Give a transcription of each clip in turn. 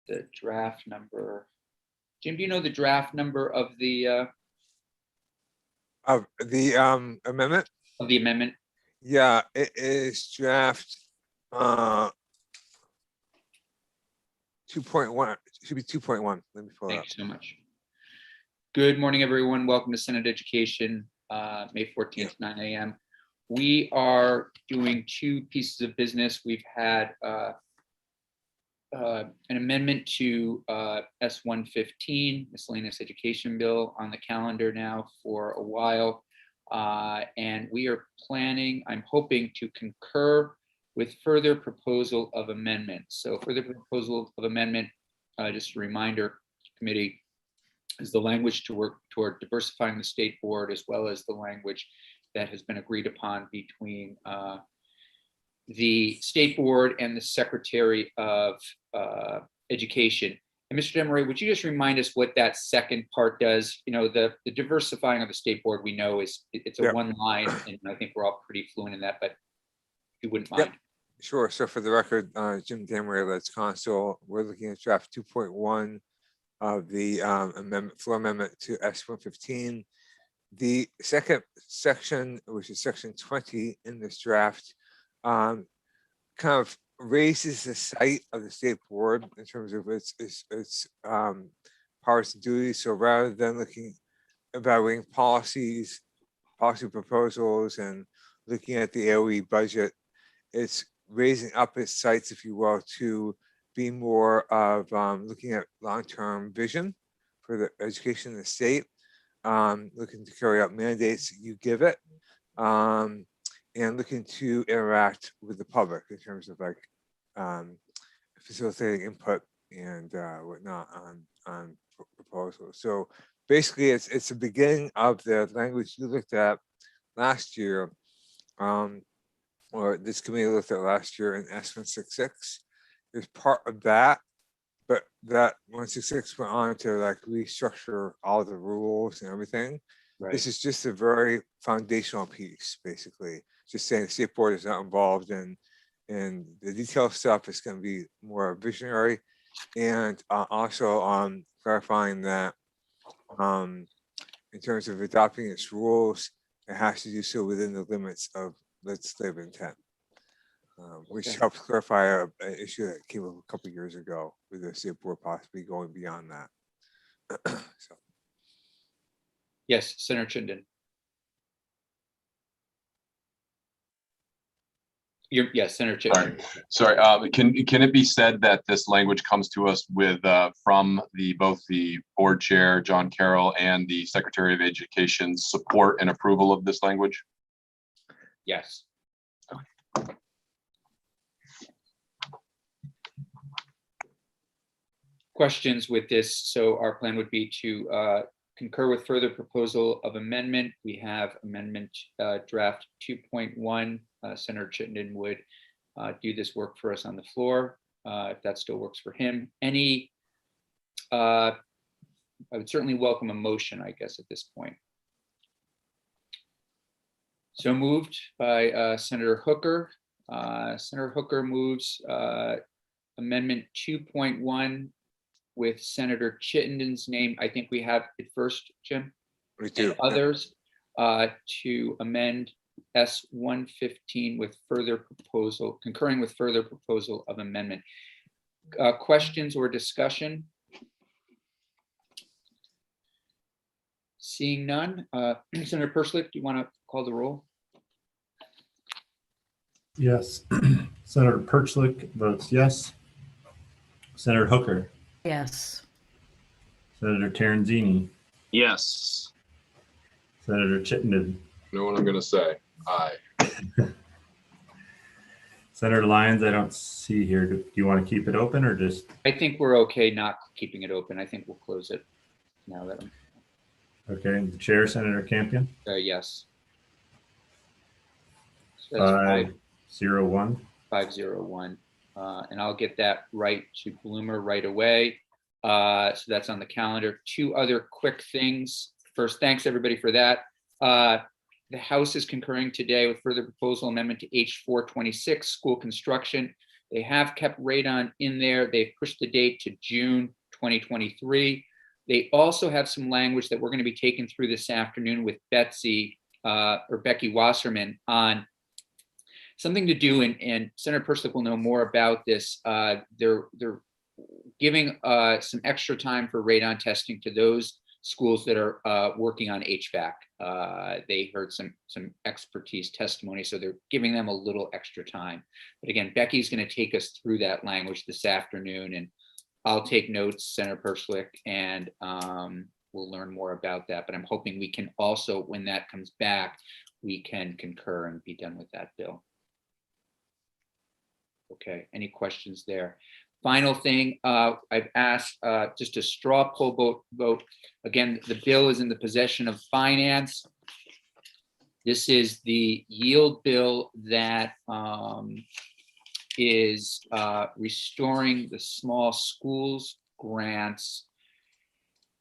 the draft number. Jim, do you know the draft number of the amendment? amendment? Yeah, it is draft 2.1. Should be 2.1. Let me pull it up. Thank you so much. Good morning, everyone. Welcome to Senate Education, May 14th, 9 a.m. We are doing two pieces of business. We've had an amendment to S-115, miscellaneous education bill, on the calendar now for a while. And we are planning, I'm hoping, to concur with further proposal of amendment. So further proposal of amendment, just a reminder, committee, is the language to work toward diversifying the state board, as well as the language that has been agreed upon between the state board and the Secretary of Education. And Mr. Demeray, would you just remind us what that second part does? You know, the diversifying of the state board, we know it's a one line, and I think we're all pretty fluent in that, but if you wouldn't mind. Yep. Sure. So for the record, Jim Demeray, Let's Council, we're looking at draft 2.1 of the floor amendment to S-115. The second section, which is section 20 in this draft, kind of raises the sight of the state board in terms of its powers and duties. So rather than evaluating policy proposals and looking at the AOE budget, it's raising up its sights, if you will, to be more of looking at long-term vision for the education in the state, looking to carry out mandates you give it, and looking to interact with the public in terms of like facilitating input and whatnot on proposals. So basically, it's the beginning of the language you looked at last year, or this committee looked at last year in S-166. Is part of that, but that 166 went on to like restructure all the rules and everything. Right. This is just a very foundational piece, basically. Just saying the state board is not involved in the detail stuff. Is going to be more visionary, and also clarifying that in terms of adopting its rules, it has to do so within the limits of legislative intent. Which helps clarify an issue that came up a couple of years ago with the state board possibly going beyond that. So. Yes, Senator Chittenden. Yes, Senator Chittenden. Sorry. Can it be said that this language comes to us with from both the board chair John Carroll and the Secretary of Education's support and approval of this language? Yes. Questions with this? So our plan would be to concur with further proposal of amendment. We have amendment draft 2.1. Senator Chittenden would do this work for us on the floor, if that still works for him. I would certainly welcome a motion, I guess, at this point. So moved by Senator Hooker. Senator Hooker moves amendment 2.1 with Senator Chittenden's name. I think we have it first, Jim. We do. And others to amend S-115 with concurring with further proposal of amendment. Questions or discussion? Seeing none. Senator Perschlick, do you want to call the roll? Yes. Senator Perschlick votes yes. Senator Hooker. Yes. Senator Terenzini. Yes. Senator Chittenden. You know what I'm going to say? Aye. Senator Lyons, I don't see here. Do you want to keep it open or just? I think we're okay not keeping it open. I think we'll close it now that I'm. Okay. The chair, Senator Campion. Yes. So that's 501. 501. And I'll get that right to Bloomer right away. So that's on the calendar. Two other quick things. First, thanks everybody for that. The House is concurring today with further proposal amendment to H426, school construction. They have kept radon in there. They've pushed the date to June 2023. They also have some language that we're going to be taking through this afternoon with Becky Wasserman on something to do, and Senator Persnick will know more about this. They're giving some extra time for radon testing to those schools that are working on HVAC. They heard some expertise testimony, so they're giving them a little extra time. But again, Becky's going to take us through that language this afternoon, and I'll take notes, Senator Persnick, and we'll learn more about that. But I'm hoping we can also, when that comes back, we can concur and be done with that bill. Okay, any questions there? Final thing, I've asked just a straw poll vote. Again, the bill is in the possession of finance. This is the yield bill that is restoring the small schools grants.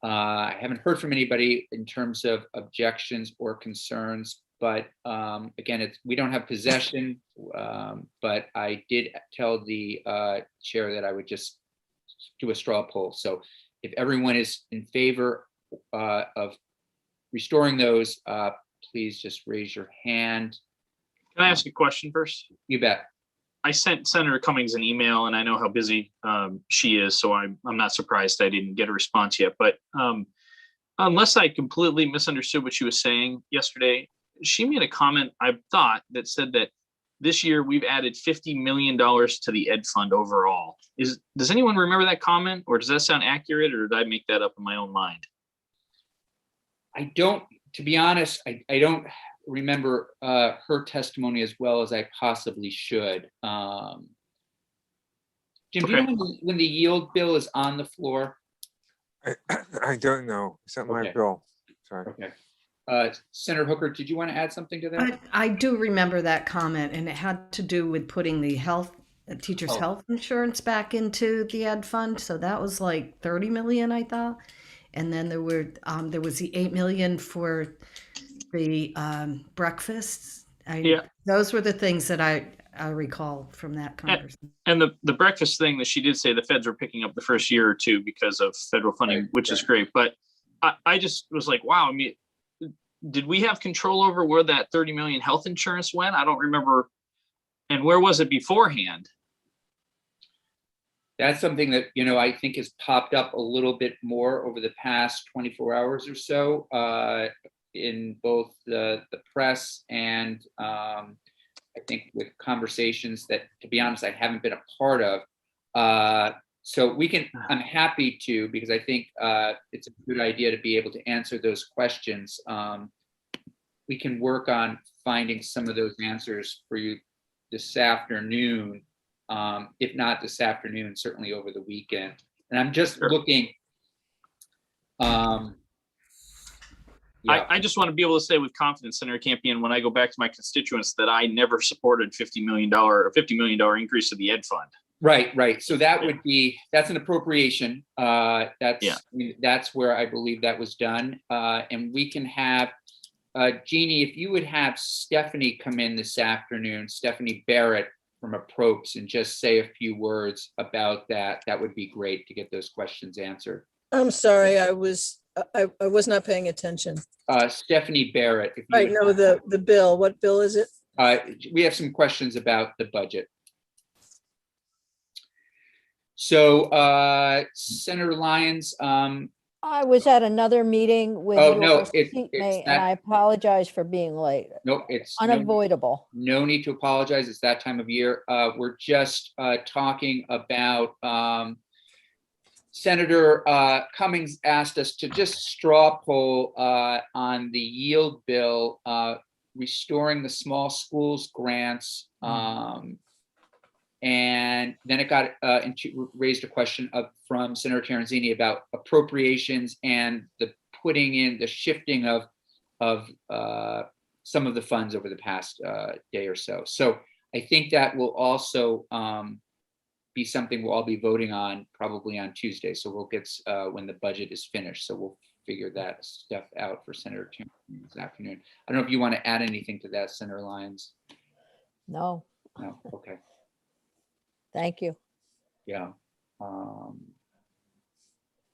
I haven't heard from anybody in terms of objections or concerns, but again, we don't have possession, but I did tell the chair that I would just do a straw poll. So if everyone is in favor of restoring those, please just raise your hand. Can I ask a question first? You bet. I sent Senator Cummings an email, and I know how busy she is, so I'm not surprised I didn't get a response yet. But unless I completely misunderstood what she was saying yesterday, she made a comment, I thought, that said that this year we've added $50 million to the Ed Fund overall. Does anyone remember that comment, or does that sound accurate, or did I make that up in my own mind? I don't, to be honest, I don't remember her testimony as well as I possibly should. Jim, do you know when the yield bill is on the floor? I don't know. It's not my Okay. bill. Sorry. Okay. Senator Hooker, did you want to add something to that? I do remember that comment, and it had to do with putting the teachers' health insurance back into the Ed Fund. So that was like 30 million, I thought. And then there was the 8 million for the breakfasts. Those were the things that I recall from that conversation. And the breakfast thing that she did say the feds were picking up the first year or two because of federal funding, Right, which is great. But I just was like, wow, I mean, did we have control over where that 30 million health insurance went? I don't remember. And where was it beforehand? That's something that, I think has popped up a little bit more over the past 24 hours or so in both the press and I think with conversations that, to be honest, I haven't been a part of. So I'm happy to, because I think it's a good idea to be able to answer those questions. We can work on finding some of those answers for you this afternoon. If not this afternoon, certainly over the weekend. And I'm just looking. I just want to be able to say with confidence, Senator Campion, when I go back to my constituents, that I never supported $50 million increase to the Ed Fund. Right. So that's an appropriation. That's where I believe that was done. And we can have, Jeannie, if you would have Stephanie come in this afternoon, Stephanie Barrett from Approps, and just say a few words about that, that would be great to get those questions answered. I'm sorry, I was not paying attention. Stephanie Barrett. If you I know the bill. What bill is it? We have some questions about the budget. So Senator Lyons. I was at another meeting with no, your seatmate, and I apologize for being late. No, it's unavoidable. No need to apologize. It's that time of year. We're just talking about Senator Cummings asked us to just straw poll on the yield bill, restoring the small schools grants. And then it got raised a question from Senator Terenzini about appropriations and the shifting of some of the funds over the past day or so. So I think that will also be something we'll all be voting on probably on Tuesday. So we'll get when the budget is finished. So we'll figure that stuff out for Senator Terenzini this afternoon. I don't know if you want to add anything to that, Senator Lyons. No. No. Okay. Thank you. Yeah.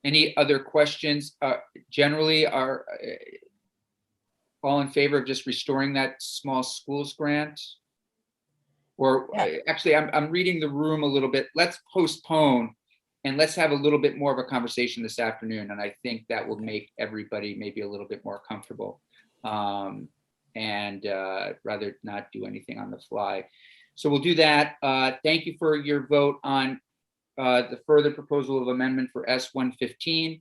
Any other questions? Generally, are all in favor of just restoring that small schools grant? Or Yeah. actually, I'm reading the room a little bit. Let's postpone and let's have a little bit more of a conversation this afternoon. And I think that will make everybody maybe a little bit more comfortable. And rather not do anything on the fly. So we'll do that. Thank you for your vote on the further proposal of amendment for S-115.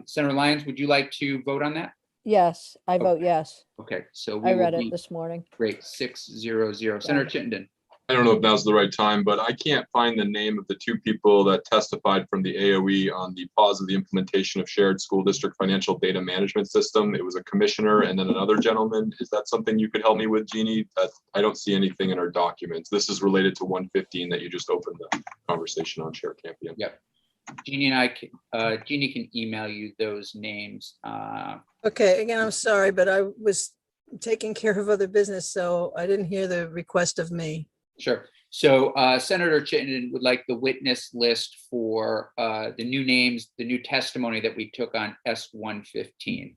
Senator Lyons, would you like to vote on that? Yes, I vote yes. Okay, so I we will read it be this morning. great. 6-0-0. Senator Chittenden. I don't know if now's the right time, but I can't find the name of the two people that testified from the AOE on the pause of the implementation of shared school district financial data management system. It was a commissioner and then another gentleman. Is that something you could help me with, Jeannie? I don't see anything in our documents. This is related to 115 that you just opened the conversation on, Chair Campion. Yep. Jeannie and I can, Jeannie can email you those names. Okay, again, I'm sorry, but I was taking care of other business, so I didn't hear the request of me. Sure. So Senator Chittenden would like the witness list for the new names, the new testimony that we took on S-115.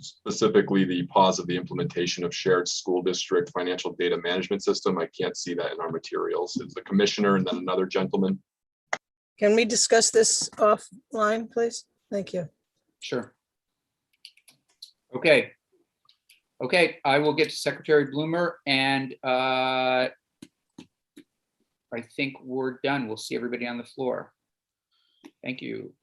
Specifically, the pause of the implementation of shared school district financial data management system. I can't see that in our materials. It's the commissioner and then another gentleman. Can we discuss this offline, please? Thank you. Sure. Okay. Okay, I will get to Secretary Bloomer and I think we're done. We'll see everybody on the floor. Thank you.